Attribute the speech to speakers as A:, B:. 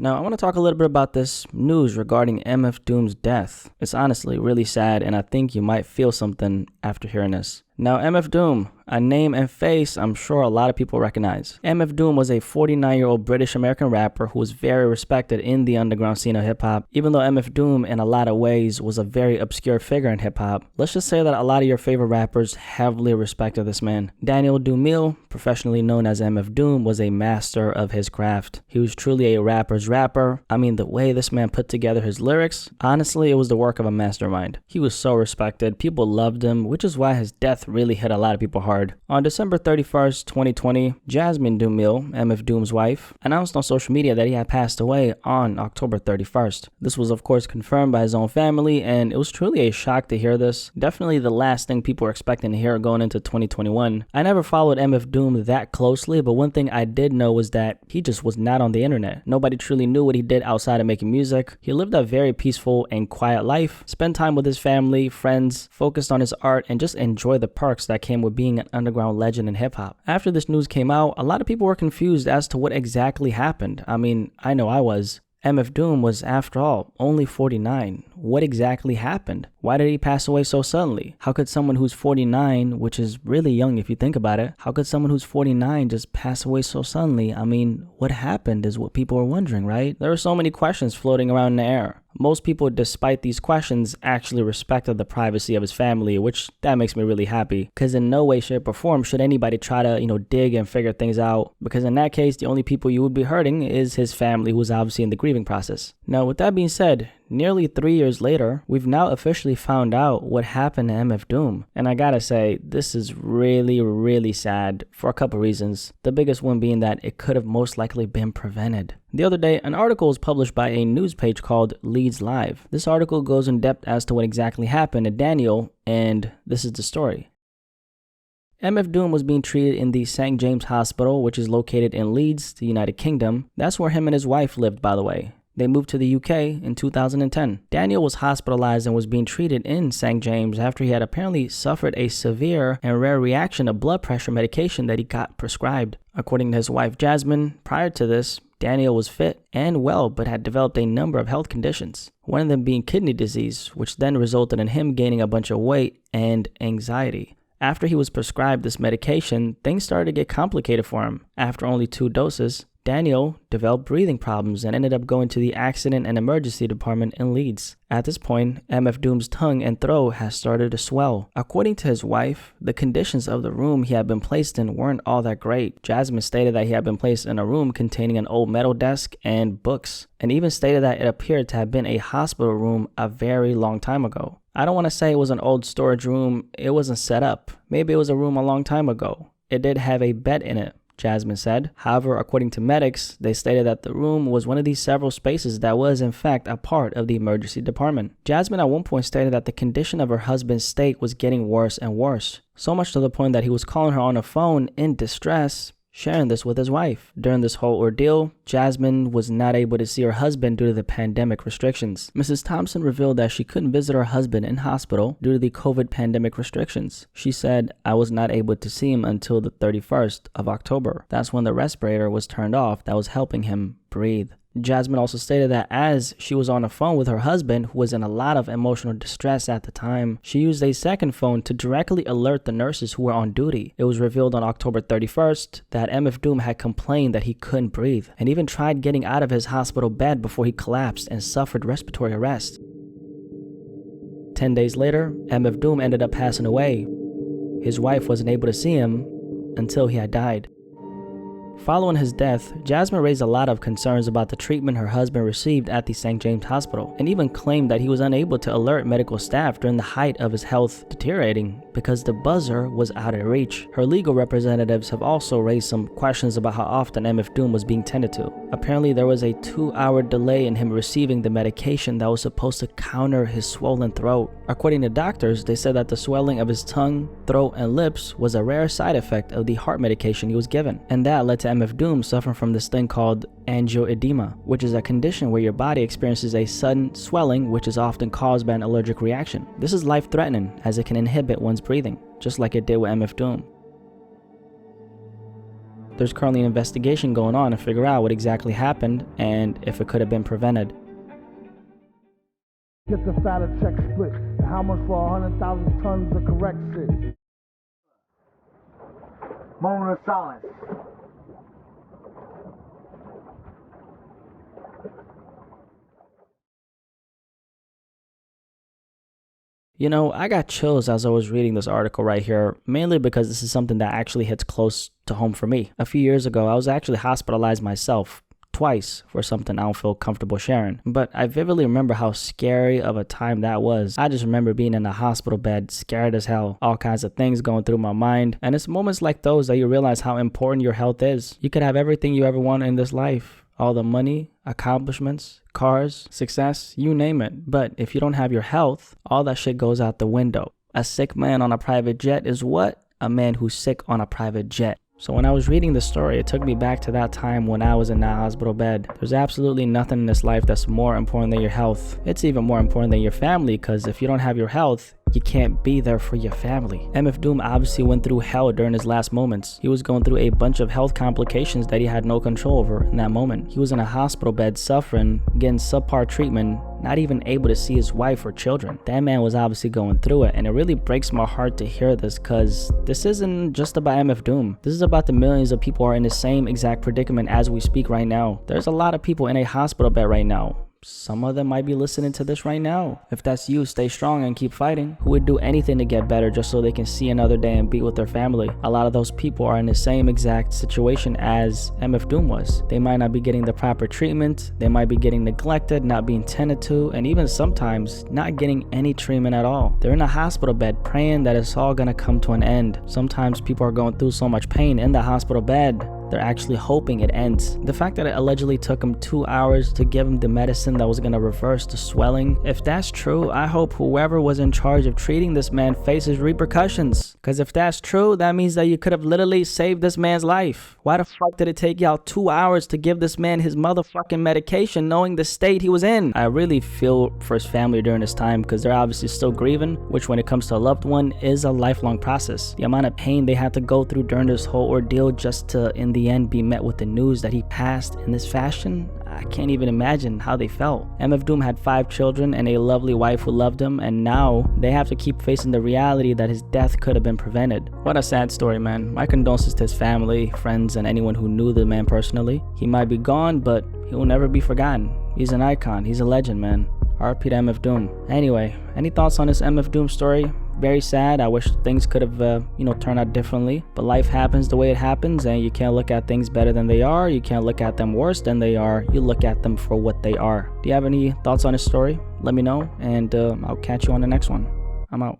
A: Now, I want to talk a little bit about this news regarding MF Doom's death. It's honestly really sad, and I think you might feel something after hearing this. Now, MF Doom, a name and face I'm sure a lot of people recognize. MF Doom was a 49-year-old British-American rapper who was very respected in the underground scene of hip-hop. Even though MF Doom, in a lot of ways, was a very obscure figure in hip-hop, let's just say that a lot of your favorite rappers heavily respected this man. Daniel Dumille, professionally known as MF Doom, was a master of his craft. He was truly a rapper's rapper. I mean, the way this man put together his lyrics, honestly, it was the work of a mastermind. He was so respected. People loved him, which is why his death really hit a lot of people hard. On December 31st, 2020, Jasmine Dumille, MF Doom's wife, announced on social media that he had passed away on October 31st. This was of course confirmed by his own family, and it was truly a shock to hear this. Definitely the last thing people were expecting to hear going into 2021. I never followed MF Doom that closely, but one thing I did know was that he just was not on the internet. Nobody truly knew what he did outside of making music. He lived a very peaceful and quiet life, spent time with his family, friends, focused on his art, and just enjoyed the perks that came with being an underground legend in hip-hop. After this news came out, a lot of people were confused as to what exactly happened. I mean, I know I was. MF Doom was, after all, only 49. What exactly happened? Why did he pass away so suddenly? How could someone who's 49, which is really young if you think about it, how could someone who's 49 just pass away so suddenly? I mean, what happened is what people are wondering, right? There are so many questions floating around in the air. Most people, despite these questions, actually respected the privacy of his family, which that makes me really happy, because in no way, shape, or form should anybody try to, dig and figure things out, because in that case, the only people you would be hurting is his family, who's obviously in the grieving process. Now, with that being said, nearly 3 years later, we've now officially found out what happened to MF Doom. And I gotta say, this is really, really sad for a couple reasons. The biggest one being that it could have most likely been prevented. The other day, an article was published by a news page called Leeds Live. This article goes in depth as to what exactly happened to Daniel, and this is the story. MF Doom was being treated in the St. James Hospital, which is located in Leeds, the United Kingdom. That's where him and his wife lived, by the way. They moved to the UK in 2010. Daniel was hospitalized and was being treated in St. James after he had apparently suffered a severe and rare reaction to blood pressure medication that he got prescribed. According to his wife Jasmine, prior to this, Daniel was fit and well, but had developed a number of health conditions, one of them being kidney disease, which then resulted in him gaining a bunch of weight and anxiety. After he was prescribed this medication, things started to get complicated for him. After only 2 doses, Daniel developed breathing problems and ended up going to the accident and emergency department in Leeds. At this point, MF Doom's tongue and throat has started to swell. According to his wife, the conditions of the room he had been placed in weren't all that great. Jasmine stated that he had been placed in a room containing an old metal desk and books, and even stated that it appeared to have been a hospital room a very long time ago. I don't want to say it was an old storage room. It wasn't set up. Maybe it was a room a long time ago. It did have a bed in it, Jasmine said. However, according to medics, they stated that the room was one of these several spaces that was in fact a part of the emergency department. Jasmine at one point stated that the condition of her husband's state was getting worse and worse, so much to the point that he was calling her on the phone in distress, sharing this with his wife. During this whole ordeal, Jasmine was not able to see her husband due to the pandemic restrictions. Mrs. Thompson revealed that she couldn't visit her husband in hospital due to the COVID pandemic restrictions. She said, "I was not able to see him until the 31st of October. That's when the respirator was turned off that was helping him breathe." Jasmine also stated that as she was on the phone with her husband, who was in a lot of emotional distress at the time, she used a second phone to directly alert the nurses who were on duty. It was revealed on October 31st that MF Doom had complained that he couldn't breathe, and even tried getting out of his hospital bed before he collapsed and suffered respiratory arrest. 10 days later, MF Doom ended up passing away. His wife wasn't able to see him until he had died. Following his death, Jasmine raised a lot of concerns about the treatment her husband received at the St. James Hospital, and even claimed that he was unable to alert medical staff during the height of his health deteriorating because the buzzer was out of reach. Her legal representatives have also raised some questions about how often MF Doom was being tended to. Apparently, there was a 2-hour delay in him receiving the medication that was supposed to counter his swollen throat. According to doctors, they said that the swelling of his tongue, throat, and lips was a rare side effect of the heart medication he was given, and that led to MF Doom suffering from this thing called angioedema, which is a condition where your body experiences a sudden swelling which is often caused by an allergic reaction. This is life-threatening as it can inhibit one's breathing, just like it did with MF Doom. there's currently an investigation going on to figure out what exactly happened and if it could have been prevented.
B: Get the fatter check split. How much for 100,000 tons of correct shit? Moment of silence.
A: You know, I got chills as I was reading this article right here, mainly because this is something that actually hits close to home for me. A few years ago, I was actually hospitalized myself, twice, for something I don't feel comfortable sharing. But I vividly remember how scary of a time that was. I just remember being in a hospital bed, scared as hell, all kinds of things going through my mind. And it's moments like those that you realize how important your health is. You could have everything you ever want in this life. All the money, accomplishments, cars, success, you name it. But if you don't have your health, all that shit goes out the window. A sick man on a private jet is what? A man who's sick on a private jet. So when I was reading the story, it took me back to that time when I was in that hospital bed. There's absolutely nothing in this life that's more important than your health. It's even more important than your family, because if you don't have your health, you can't be there for your family. MF Doom obviously went through hell during his last moments. He was going through a bunch of health complications that he had no control over in that moment. He was in a hospital bed suffering, getting subpar treatment, not even able to see his wife or children. That man was obviously going through it, and it really breaks my heart to hear this, because this isn't just about MF Doom. This is about the millions of people who are in the same exact predicament as we speak right now. There's a lot of people in a hospital bed right now. Some of them might be listening to this right now. If that's you, stay strong and keep fighting. Who would do anything to get better just so they can see another day and be with their family? A lot of those people are in the same exact situation as MF Doom was. They might not be getting the proper treatment. They might be getting neglected, not being tended to, and even sometimes not getting any treatment at all. They're in a hospital bed praying that it's all gonna come to an end. Sometimes people are going through so much pain in the hospital bed, they're actually hoping it ends. The fact that it allegedly took him 2 hours to give him the medicine that was going to reverse the swelling, if that's true, I hope whoever was in charge of treating this man faces repercussions. Because if that's true, that means that you could have literally saved this man's life. Why the fuck did it take y'all 2 hours to give this man his motherfucking medication knowing the state he was in? I really feel for his family during this time, because they're obviously still grieving, which when it comes to a loved one is a lifelong process. The amount of pain they had to go through during this whole ordeal just to, in the end, be met with the news that he passed in this fashion, I can't even imagine how they felt. MF Doom had 5 children and a lovely wife who loved him, and now they have to keep facing the reality that his death could have been prevented. What a sad story, man. My condolences to his family, friends, and anyone who knew the man personally. He might be gone, but he will never be forgotten. He's an icon. He's a legend, man. RP to MF Doom. Anyway, any thoughts on this MF Doom story? Very sad. I wish things could have, turned out differently. But life happens the way it happens, and you can't look at things better than they are. You can't look at them worse than they are. You look at them for what they are. Do you have any thoughts on this story? Let me know, and I'll catch you on the next one. I'm out.